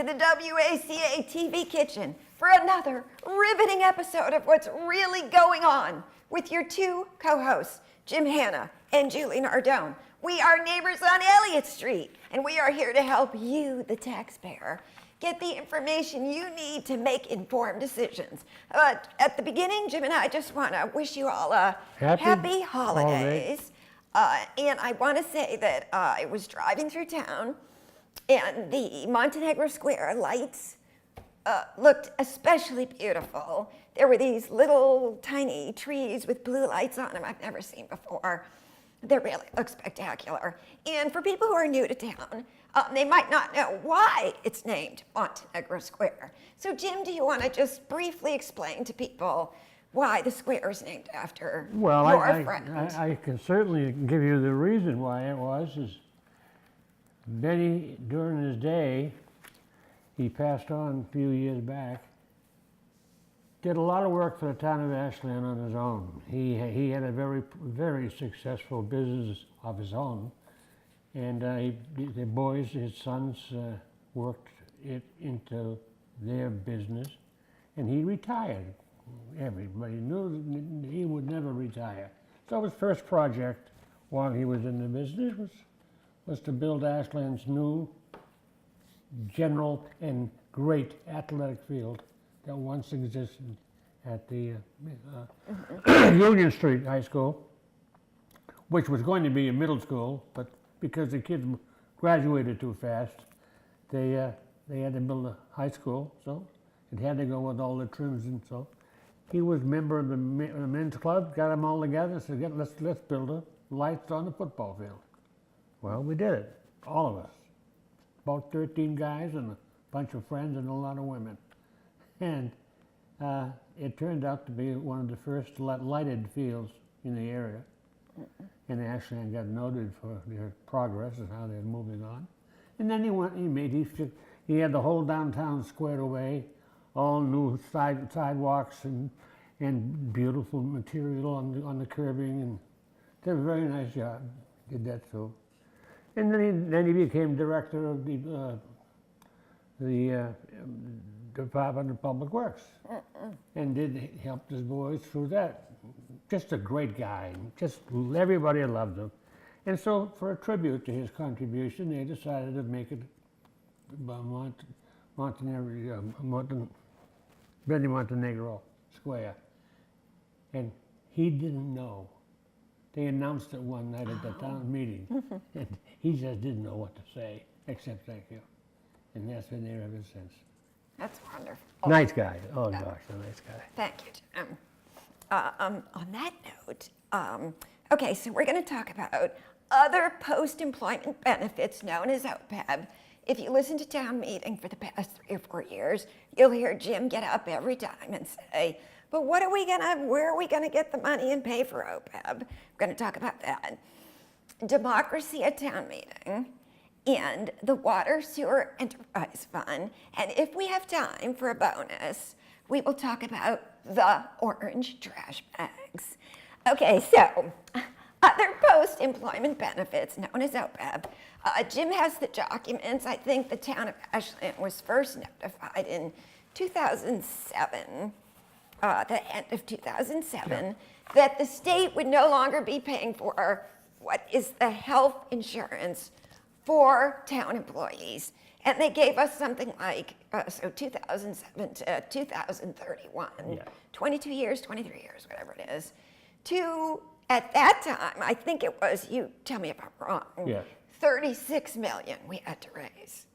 to the WACA-TV kitchen for another riveting episode of What's Really Going On with your two co-hosts, Jim Hanna and Julie Nardone. We are neighbors on Elliott Street, and we are here to help you, the taxpayer, get the information you need to make informed decisions. At the beginning, Jim and I just want to wish you all a happy holidays. And I want to say that I was driving through town, and the Montenegro Square lights looked especially beautiful. There were these little tiny trees with blue lights on them I've never seen before. They really look spectacular. And for people who are new to town, they might not know why it's named Montenegro Square. So Jim, do you want to just briefly explain to people why the square is named after your friend? I can certainly give you the reason why it was. Is Benny, during his day, he passed on a few years back, did a lot of work for the town of Ashland on his own. He had a very successful business of his own, and the boys, his sons, worked it into their business, and he retired. Everybody knew that he would never retire. So his first project while he was in the business was to build Ashland's new general and great athletic field that once existed at the Union Street High School, which was going to be a middle school, but because the kids graduated too fast, they had to build a high school, so it had to go with all the trims, and so he was a member of the men's club, got them all together, and said, let's build a lights on the football field. Well, we did it, all of us. About 13 guys and a bunch of friends and a lot of women. And it turned out to be one of the first lighted fields in the area. And Ashland got noted for their progress and how they're moving on. And then he had the whole downtown squared away, all new sidewalks and beautiful material on the curbing, and did a very nice job. Did that too. And then he became director of the Department of Public Works, and helped his boys through that. Just a great guy. Just everybody loved him. And so, for a tribute to his contribution, they decided to make it Benny Montenegro Square. And he didn't know. They announced it one night at the town meeting, and he just didn't know what to say, except thank you. And that's been there ever since. That's wonderful. Nice guy. Oh, gosh, a nice guy. Thank you, Jim. On that note, okay, so we're going to talk about other post-employment benefits known as OPEB. If you listen to town meeting for the past 3 or 4 years, you'll hear Jim get up every time and say, but where are we going to get the money and pay for OPEB? We're going to talk about that. Democracy at town meeting, and the Water Sewer Enterprise Fund. And if we have time for a bonus, we will talk about the orange trash bags. Okay, so other post-employment benefits known as OPEB. Jim has the documents. I think the town of Ashland was first notified in 2007, the end of 2007, that the state would no longer be paying for what is the health insurance for town employees. And they gave us something like, 2007 to 2031, 22 years, 23 years, whatever it is, to, at that time, I think it was, you tell me if I'm wrong, 36 million we had to raise.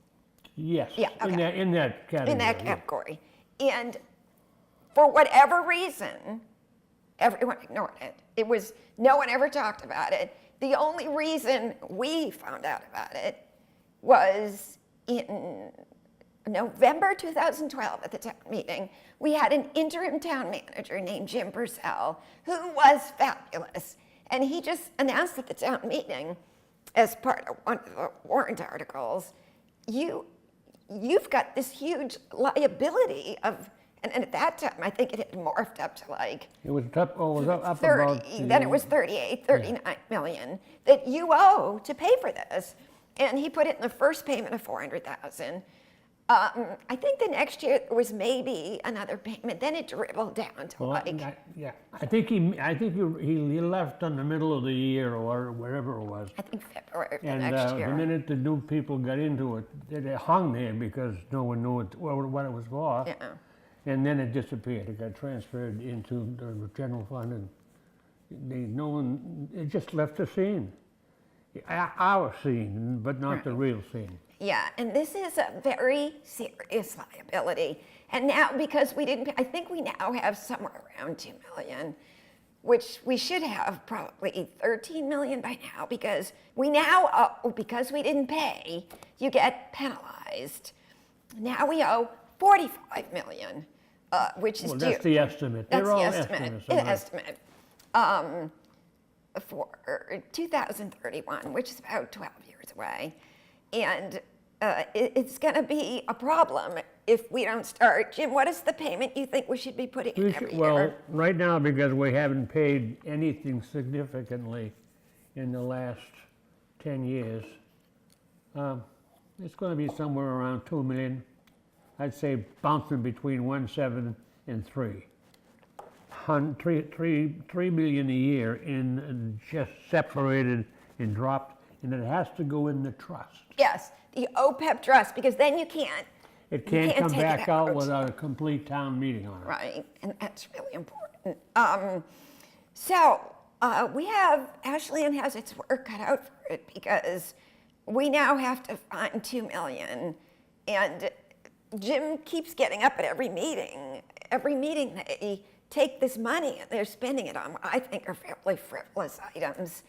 Yes, yeah, okay. in that category. In that category. And for whatever reason, everyone ignored it. No one ever talked about it. The only reason we found out about it was in November 2012 at the town meeting. We had an interim town manager named Jim Purcell, who was fabulous. And he just announced at the town meeting, as part of one of the warrant articles, you've got this huge liability of, and at that time, I think it had morphed up to like it was up 30, about then it was 38, 39 million that you owe to pay for this. And he put it in the first payment of 400,000. I think the next year there was maybe another payment, then it dribbled down to Well, like, yeah, I think he left in the middle of the year or wherever it was. I think February of the And next year. the minute the new people got into it, it hung there because no one knew what it was for. Yeah. And then it disappeared. It got transferred into the general fund, and no one. It just left the scene, our scene, but not the real scene. Yeah, and this is a very serious liability. And now, because we didn't, I think we now have somewhere around 2 million, which we should have probably 13 million by now, because we now owe, because we didn't pay, you get penalized. Now we owe 45 million, which is Well, due. that's the estimate. That's They're all the estimate. estimates. The estimate. For 2031, which is about 12 years away. And it's going to be a problem if we don't start. Jim, what is the payment you think we should be putting in every Well, year? right now, because we haven't paid anything significantly in the last 10 years, it's going to be somewhere around 2 million. I'd say bouncing between 1.7 and 3. 3 million a year in just separated and dropped, and it has to go in the trust. Yes, the OPEB trust, because then you can't. It can't come take it back out out. without a complete town meeting on it. Right, and that's really important. So we have, Ashland has its work cut out for it, because we now have to find 2 million, and Jim keeps getting up at every meeting. Every meeting they take this money and they're spending it on what I think are fairly frivolous items.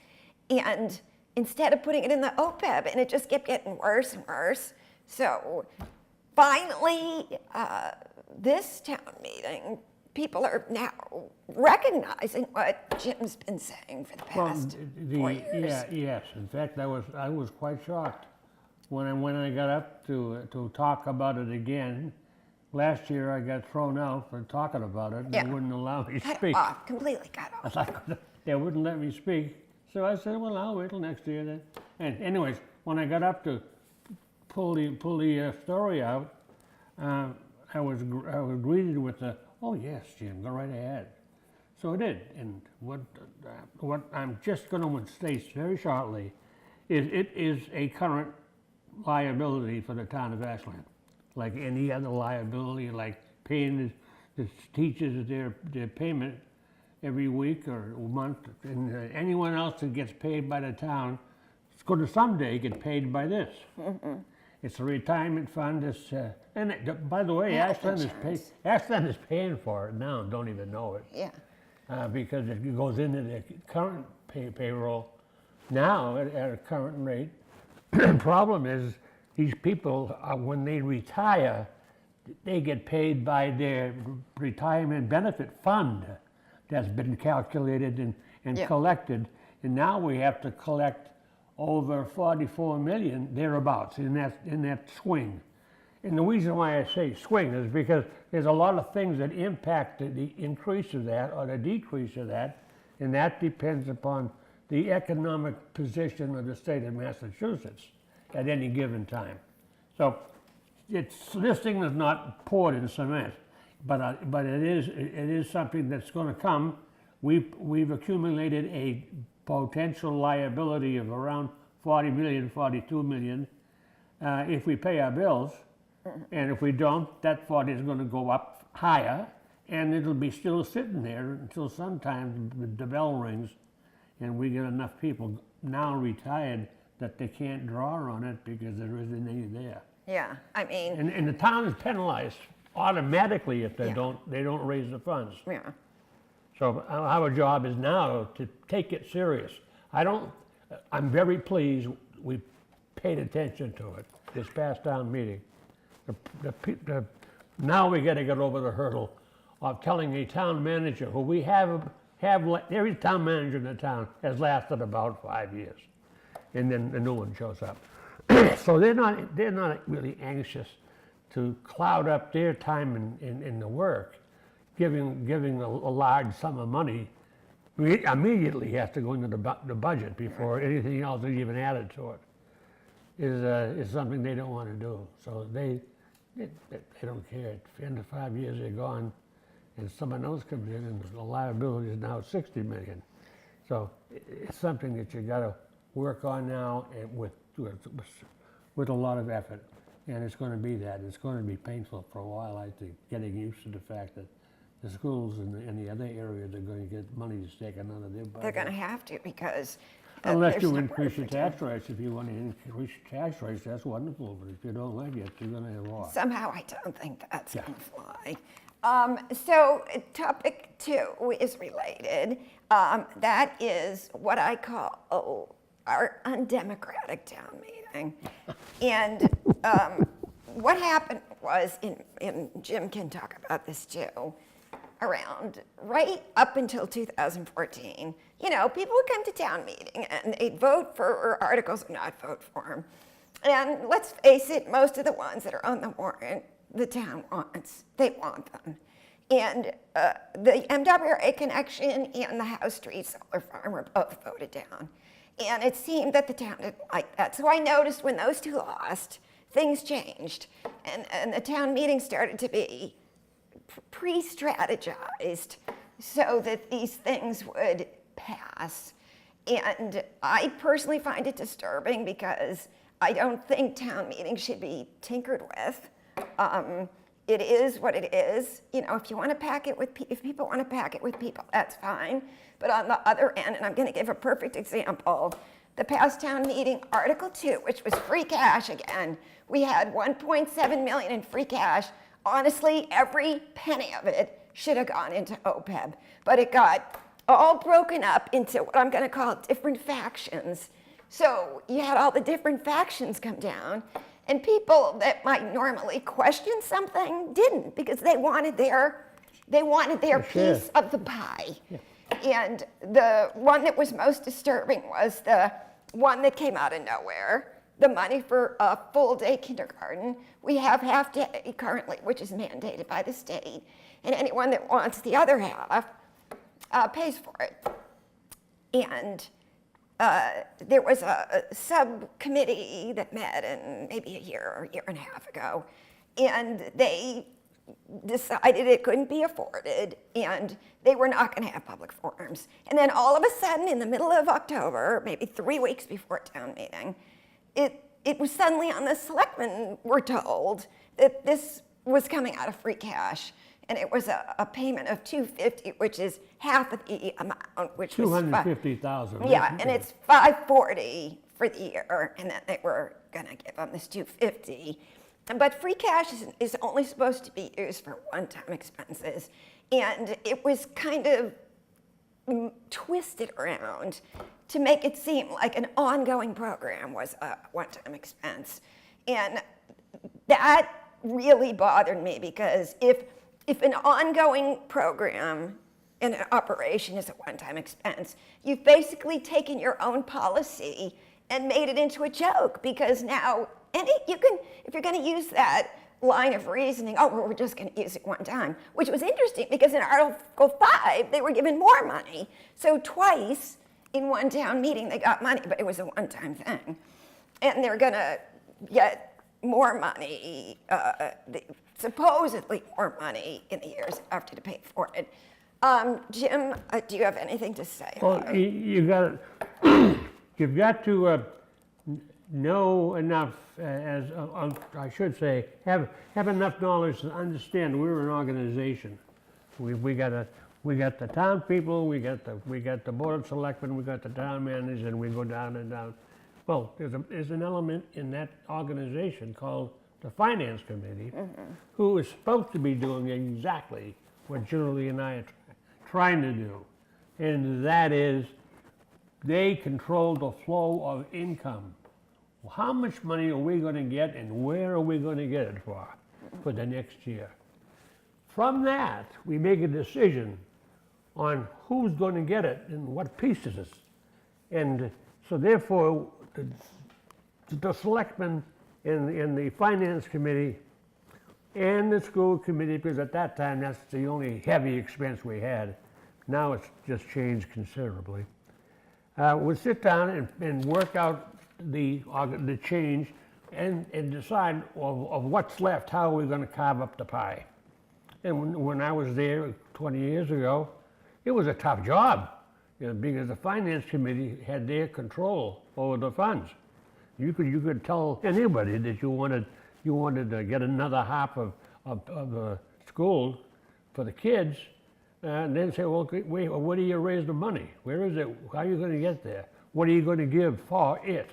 And instead of putting it in the OPEB, and it just kept getting worse and worse. So finally, this town meeting, people are now recognizing what Jim's been saying for the past 4 years. Yes. In fact, I was quite shocked when I got up to talk about it again. Last year, I got thrown out for talking about it, and Yeah. they wouldn't allow me to Cut speak. off, completely cut off. They wouldn't let me speak. So I said, well, I'll wait till next year then. And anyways, when I got up to pull the story out, I was greeted with the, oh yes, Jim, go right ahead. So I did. And what I'm just going to state very shortly is it is a current liability for the town of Ashland, like any other liability, like paying the teachers their payment every week or month, and anyone else that gets paid by the town is going to someday get paid by this. Mm-hmm. It's a retirement fund. By the way, Ashland is paying for it now and don't even know it. Yeah. Because it goes into the current payroll now at a current rate. The problem is these people, when they retire, they get paid by their retirement benefit fund that's been calculated and collected. And now we have to collect over 44 million, thereabouts, in that swing. And the reason why I say swing is because there's a lot of things that impact the increase of that or the decrease of that, and that depends upon the economic position of the state of Massachusetts at any given time. So this thing is not poured in cement, but it is something that's going to come. We've accumulated a potential liability of around 40 million, 42 million if we pay our bills. And if we don't, that 40 is going to go up higher, and it'll be still sitting there until sometime the bell rings and we get enough people now retired that they can't draw on it because there isn't any there. Yeah, I mean. And the town is penalized automatically if they don't raise the funds. Yeah. So our job is now to take it serious. I'm very pleased we paid attention to it this past town meeting. Now we got to get over the hurdle of telling a town manager who we have every town manager in the town has lasted about 5 years, and then the new one shows up. So they're not really anxious to cloud up their time in the work, giving a large sum of money. We immediately have to go into the budget before anything else is even added to it. Is something they don't want to do. So They don't care. At the end of 5 years, they're gone, and someone else comes in, and the liability is now 60 million. So it's something that you got to work on now, and with a lot of effort. And it's going to be that. It's going to be painful for a while, I think, getting used to the fact that the schools in the other areas are going to get money that's taken out of their budget. They're going to have to because Unless there's you nowhere increase for your them. tax rates. If you want to increase your tax rates, that's wonderful. But if you don't like it, you're going to have lost. Somehow I don't think that's Yeah. going to fly. So topic 2 is related. That is what I call our undemocratic town meeting. And what happened was, and Jim can talk about this too, around right up until 2014, people would come to town meeting and they'd vote for articles or not vote for them. And let's face it, most of the ones that are on the warrant, the town wants. They want them. And the MWRA connection and the House Street Solar Farm were both voted down. And it seemed that the town didn't like that. So I noticed when those two lost, things changed. And the town meeting started to be pre-strategized so that these things would pass. And I personally find it disturbing because I don't think town meetings should be tinkered with. It is what it is. If you want to pack it with, if people want to pack it with people, that's fine. But on the other end, and I'm going to give a perfect example, the past town meeting, Article 2, which was free cash again, we had 1.7 million in free cash. Honestly, every penny of it should have gone into OPEB, but it got all broken up into what I'm going to call different factions. So you had all the different factions come down, and people that might normally question something didn't, because they wanted their piece of the pie. Yeah. And the one that was most disturbing was the one that came out of nowhere, the money for a full-day kindergarten. We have half-day currently, which is mandated by the state, and anyone that wants the other half pays for it. And there was a subcommittee that met in maybe a year and a half ago, and they decided it couldn't be afforded, and they were not going to have public forums. And then all of a sudden, in the middle of October, maybe 3 weeks before town meeting, it was suddenly on the selectmen were told that this was coming out of free cash, and it was a payment of $250, which is half of the amount, which was $250,000. Yeah, and it's $540 for the year, and then they were going to give them this $250. But free cash is only supposed to be used for one-time expenses, and it was kind of twisted around to make it seem like an ongoing program was a one-time expense. And that really bothered me, because if an ongoing program and an operation is a one-time expense, you've basically taken your own policy and made it into a joke, because now if you're going to use that line of reasoning, we're just going to use it one time, which was interesting because in Article 5, they were given more money. So twice in one town meeting, they got money, but it was a one-time thing. And they're going to get more money, supposedly more money in the years after to pay for it. Jim, do you have anything to say? Well, you've got to know enough, I should say, have enough knowledge to understand we're an organization. We got the town people, we got the board of selectmen, we got the town manager, and we go down and down. Well, there's an element in that organization called the finance committee, who is supposed to be doing exactly what Julie and I are trying to do, and that is they control the flow of income. How much money are we going to get, and where are we going to get it for the next year? From that, we make a decision on who's going to get it and what pieces. And so therefore, the selectmen in the finance committee and the school committee, because at that time that's the only heavy expense we had. Now it's just changed considerably. We'll sit down and work out the change and decide of what's left, how are we going to carve up the pie. And when I was there 20 years ago, it was a tough job, because the finance committee had their control over the funds. You could tell anybody that you wanted to get another half of school for the kids, and then say, well, wait, where do you raise the money? Where is it? How are you going to get there? What are you going to give for it?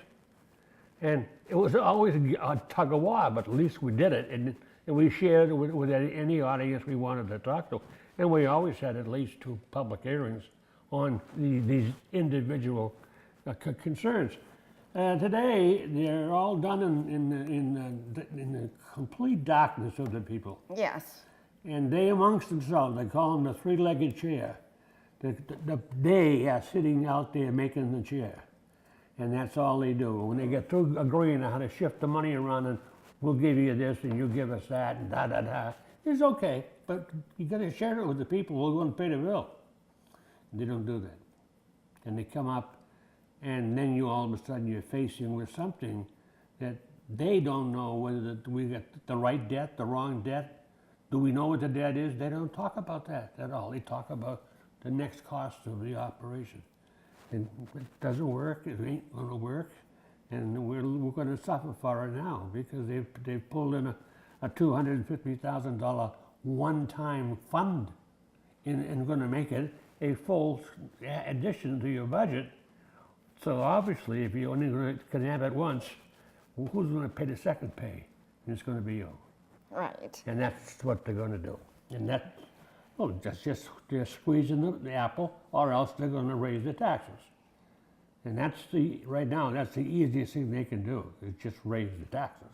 And it was always a tug of war, but at least we did it, and we shared it with any audience we wanted to talk to. And we always had at least 2 public hearings on these individual concerns. Today, they're all done in the complete darkness of the people. Yes. And they amongst themselves, they call them the 3-legged chair. They are sitting out there making the chair. And that's all they do. When they get through agreeing on how to shift the money around and we'll give you this and you give us that and da-da-da, it's okay, but you gotta share it with the people who are gonna pay the bill. They don't do that. And they come up, and then you all of a sudden you're facing with something that they don't know whether we got the right debt, the wrong debt. Do we know what the debt is? They don't talk about that at all. They talk about the next cost of the operation. And it doesn't work, it ain't gonna work, and we're gonna suffer for it now because they've pulled in a $250,000 one-time fund and gonna make it a full addition to your budget. So obviously, if you only can have it once, who's gonna pay the second pay? It's gonna be you. Right. And that's what they're gonna do. And that's, they're squeezing the apple, or else they're gonna raise the taxes. And right now, that's the easiest thing they can do, is just raise the taxes.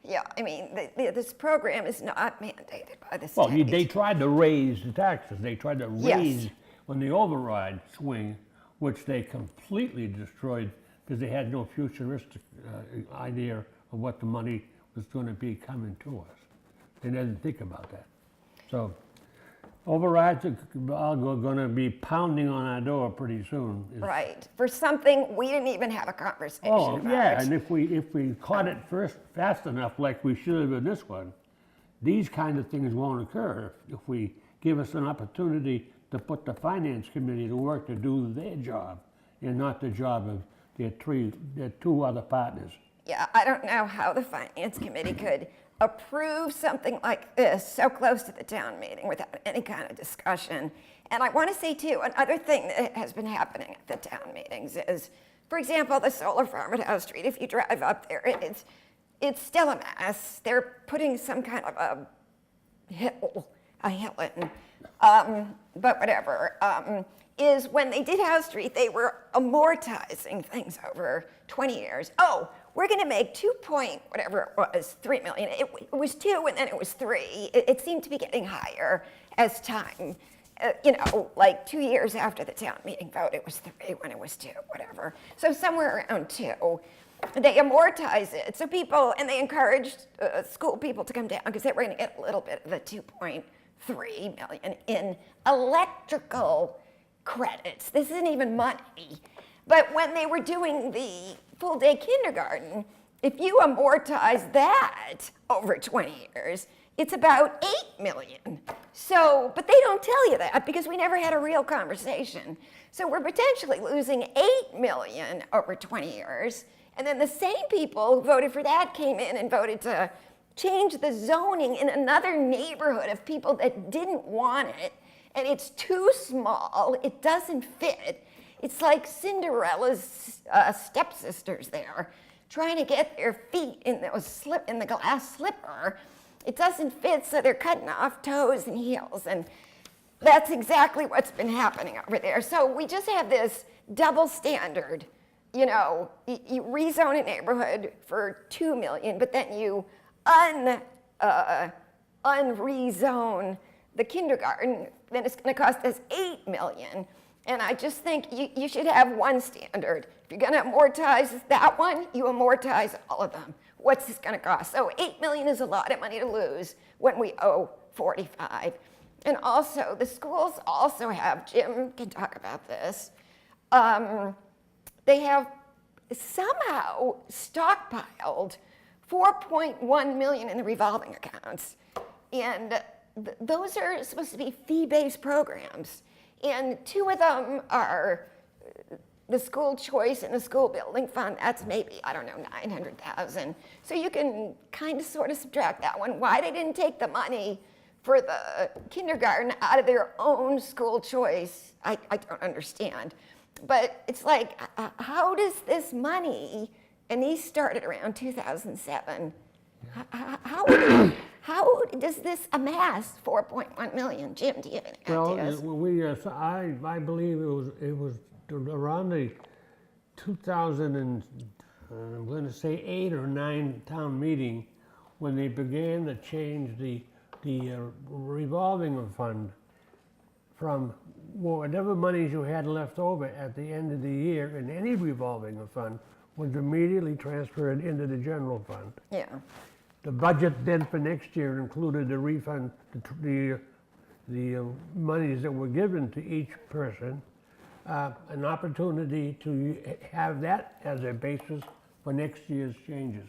Yeah, I mean, this program is not mandated by the state. Well, they tried to raise the taxes. They tried to raise Yes. on the override swing, which they completely destroyed because they had no futuristic idea of what the money was going to be coming to us. They didn't think about that. So overrides are going to be pounding on our door pretty soon. Right, for something we didn't even have a conversation Oh, about. yeah, and if we caught it fast enough like we should have in this one, these kind of things won't occur if we give us an opportunity to put the finance committee to work to do their job and not the job of their 2 other partners. Yeah, I don't know how the finance committee could approve something like this so close to the town meeting without any kind of discussion. And I want to say too, another thing that has been happening at the town meetings is, for example, the solar farm at House Street. If you drive up there, it's still a mess. They're putting some kind of a hill in, but whatever. Is when they did House Street, they were amortizing things over 20 years. Oh, we're going to make 3 million. It was 2 and then it was 3. It seemed to be getting higher as time, like 2 years after the town meeting vote, it was 3 when it was 2, whatever. So somewhere around 2. They amortize it. So people, and they encouraged school people to come down because they were going to get a little bit of the 2.3 million in electrical credits. This isn't even money. But when they were doing the full-day kindergarten, if you amortize that over 20 years, it's about 8 million. So, but they don't tell you that because we never had a real conversation. So we're potentially losing 8 million over 20 years. And then the same people who voted for that came in and voted to change the zoning in another neighborhood of people that didn't want it. And it's too small, it doesn't fit. It's like Cinderella's stepsisters there, trying to get their feet in the glass slipper. It doesn't fit, so they're cutting off toes and heels, and that's exactly what's been happening over there. So we just have this double standard. You rezone a neighborhood for 2 million, but then you unrezone the kindergarten, then it's going to cost us 8 million. And I just think you should have one standard. If you're going to amortize that one, you amortize all of them. What's this going to cost? So 8 million is a lot of money to lose when we owe 45. And also, the schools also have, Jim can talk about this, they have somehow stockpiled 4.1 million in the revolving accounts. And those are supposed to be fee-based programs. And two of them are the school choice and the school building fund. That's maybe, I don't know, 900,000. So you can kind of sort of subtract that one. Why they didn't take the money for the kindergarten out of their own school choice, I don't understand. But it's like, how does this money, and these started around 2007, how does this amass 4.1 million? Jim, do you have any ideas? Well, I believe it was around the 2000 and I'm going to say 8 or 9 town meeting when they began to change the revolving fund from whatever monies you had left over at the end of the year in any revolving fund was immediately transferred into the general fund. Yeah. The budget then for next year included the refund, the monies that were given to each person, an opportunity to have that as a basis for next year's changes.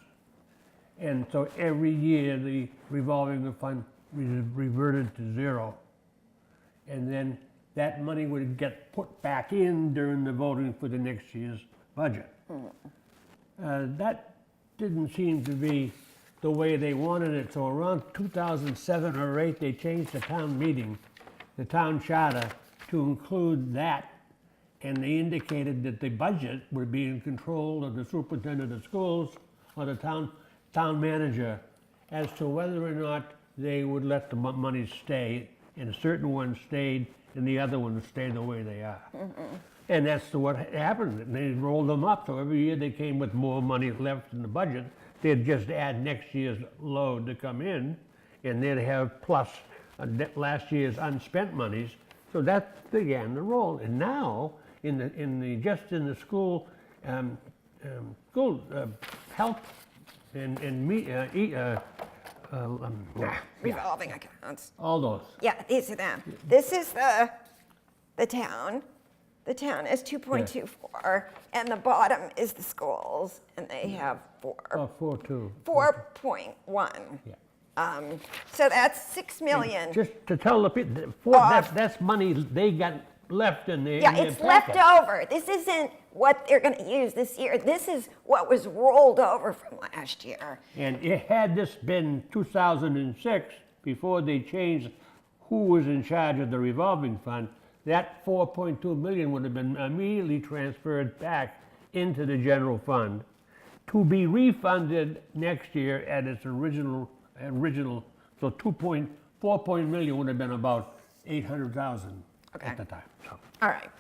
And so every year the revolving fund reverted to zero. And then that money would get put back in during the voting for the next year's budget. That didn't seem to be the way they wanted it. So around 2007 or 8, they changed the town meeting, the town charter, to include that. And they indicated that the budget would be in control of the superintendent of schools or the town manager as to whether or not they would let the money stay. And certain ones stayed and the other ones stayed the way they are. And that's what happened. They rolled them up, so every year they came with more money left in the budget. They'd just add next year's load to come in, and they'd have plus last year's unspent monies. So that began the roll. And now, in the school health and Revolving accounts. all those. Yeah, these are them. This is the town. The town is 2.24, and the bottom is the schools, and they have 4.2. 4.1. Yeah. So that's 6 million. Just to tell the people, that's money they got left in their Yeah, it's left over. This isn't what they're going to use this year. This is what was rolled over from last year. And had this been 2006, before they changed who was in charge of the revolving fund, that 4.2 million would have been immediately transferred back into the general fund to be refunded next year at its original. So 4 million would have been about 800,000 at the time. So. All right.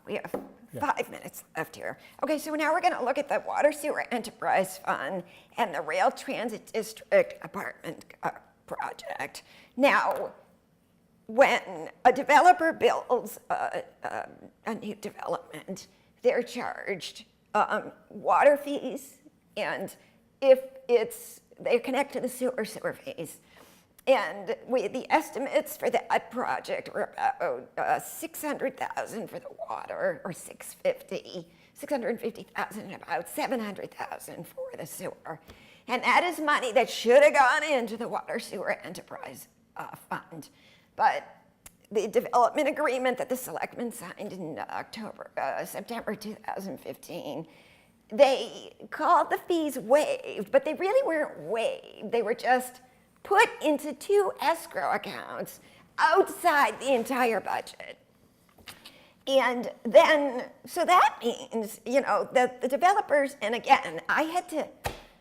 We have 5 minutes left here. Okay, so now we're going to look at the Water Sewer Enterprise Fund and the Rail Transit District Apartment Project. Now, when a developer builds a new development, they're charged water fees, and if they connect to the sewer fees. And the estimates for that project were about 600,000 for the water, or 650,000, and about 700,000 for the sewer. And that is money that should have gone into the Water Sewer Enterprise Fund. But the development agreement that the selectmen signed in September 2015, they called the fees waived, but they really weren't waived. They were just put into 2 escrow accounts outside the entire budget. And then, so that means, that the developers, and again,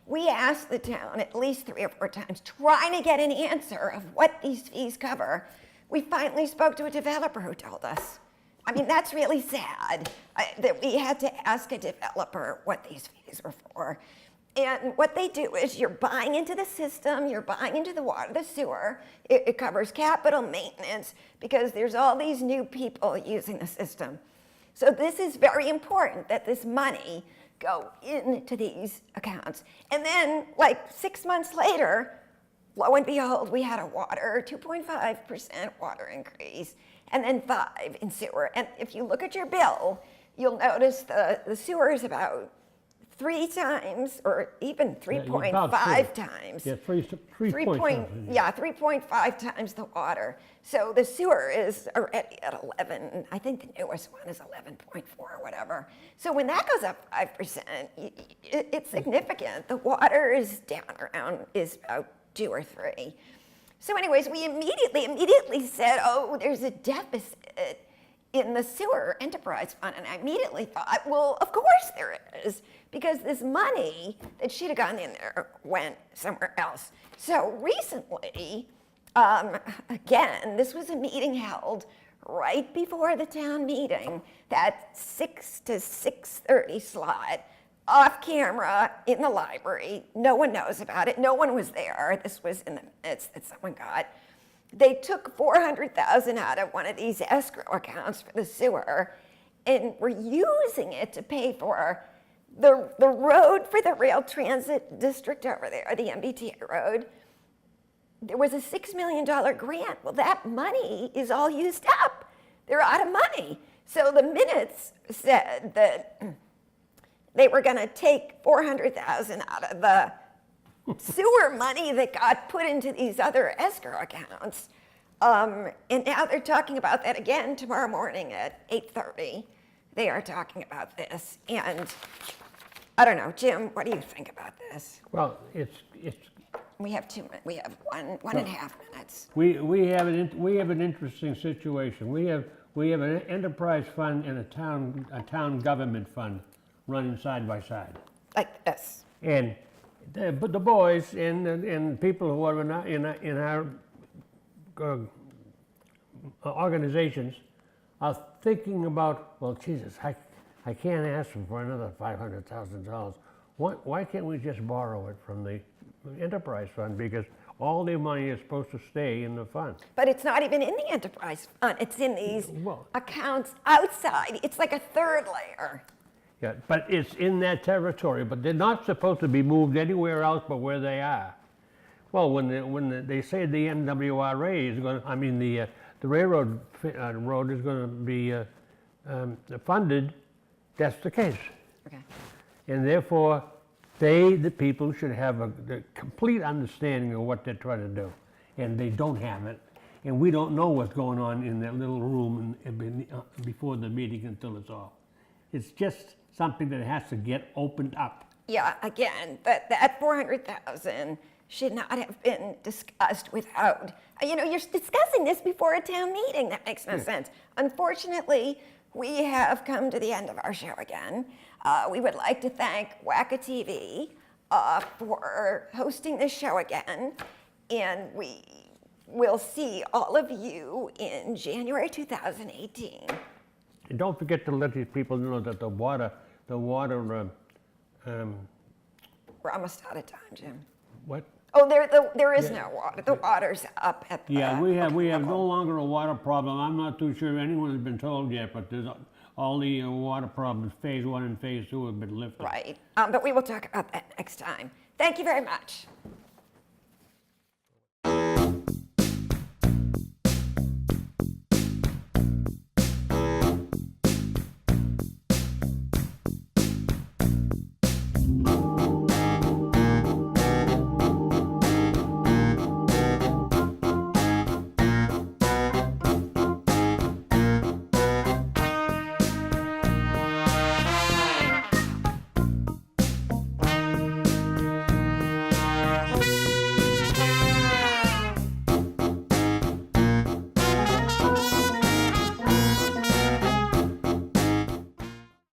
we asked the town at least 3 or 4 times trying to get an answer of what these fees cover. We finally spoke to a developer who told us. I mean, that's really sad that we had to ask a developer what these fees were for. And what they do is you're buying into the system, you're buying into the water, the sewer. It covers capital maintenance because there's all these new people using the system. So this is very important that this money go into these accounts. And then, like 6 months later, lo and behold, we had a 2.5% water increase, and then 5 in sewer. And if you look at your bill, you'll notice the sewer is about 3 times, or even about 3.5 three. times. Yeah, three point something. Yeah, 3.5 times the water. So the sewer is already at 11. I think the newest one is 11.4 or whatever. So when that goes up 5%, it's significant. The water is down around, is about 2 or 3. So anyways, we immediately said, oh, there's a deficit in the sewer enterprise fund. And I immediately thought, well, of course there is, because this money that should have gone in there went somewhere else. So recently, again, this was a meeting held right before the town meeting, that 6 to 6:30 slot, off camera in the library. No one knows about it. No one was there. This was in the minutes that someone got. They took $400,000 out of one of these escrow accounts for the sewer and were using it to pay for the road for the rail transit district over there, the MBTA road. There was a $6 million grant. Well, that money is all used up. They're out of money. So the minutes said that they were going to take $400,000 out of the sewer money that got put into these other escrow accounts. And now they're talking about that again tomorrow morning at 8:30. They are talking about this. And I don't know, Jim, what do you think about this? Well, it's We have one and a half minutes. we have an interesting situation. We have an enterprise fund and a town government fund running side by side. Like this. And but the boys and people who are in our organizations are thinking about, well, Jesus, I can't ask them for another $500,000. Why can't we just borrow it from the enterprise fund? Because all their money is supposed to stay in the fund. But it's not even in the enterprise fund. It's in these Well- accounts outside. It's like a third layer. Yeah, but it's in that territory, but they're not supposed to be moved anywhere else but where they are. Well, when they say the NWRA is going to, I mean the railroad road is going to be funded, that's the case. Okay. And therefore, the people should have the complete understanding of what they're trying to do. And they don't have it. And we don't know what's going on in that little room before the meeting until it's all. It's just something that has to get opened up. Yeah, again, that 400,000 should not have been discussed without, you're discussing this before a town meeting. That makes no sense. Unfortunately, we have come to the end of our show again. We would like to thank WACA-TV for hosting this show again. And we will see all of you in January 2018. And don't forget to let these people know that the water, We're almost out of time, Jim. what? Oh, there is no water. The water's up at the Yeah, we have level. no longer a water problem. I'm not too sure anyone has been told yet, but there's all the water problems, phase 1 and phase 2 have been lifted. Right. But we will talk about that next time. Thank you very much.